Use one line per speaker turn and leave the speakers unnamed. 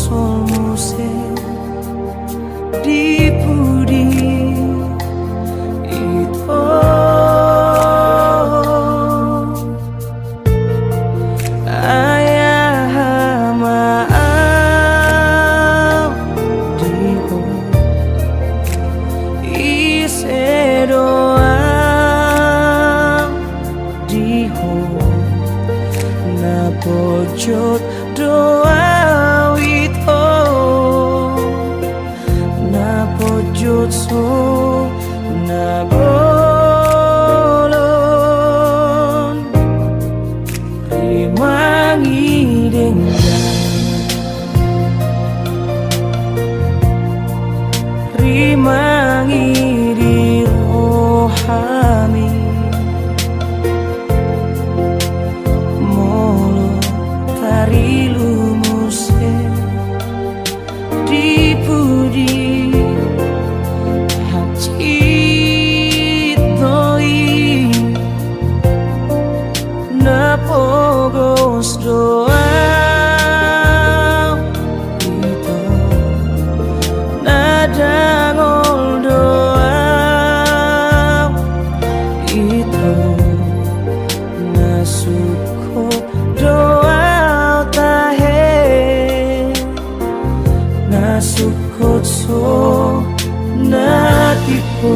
sol musik di budi itu ayah maaf diho ise doa diho na pojot doa wito na pojot so na bolon rimangi denggan rimangi di rohami molo tari lumuse di budi hacitoi na pogos doa itu na dangol doa itu na suko doa tahe na sukot so na tipo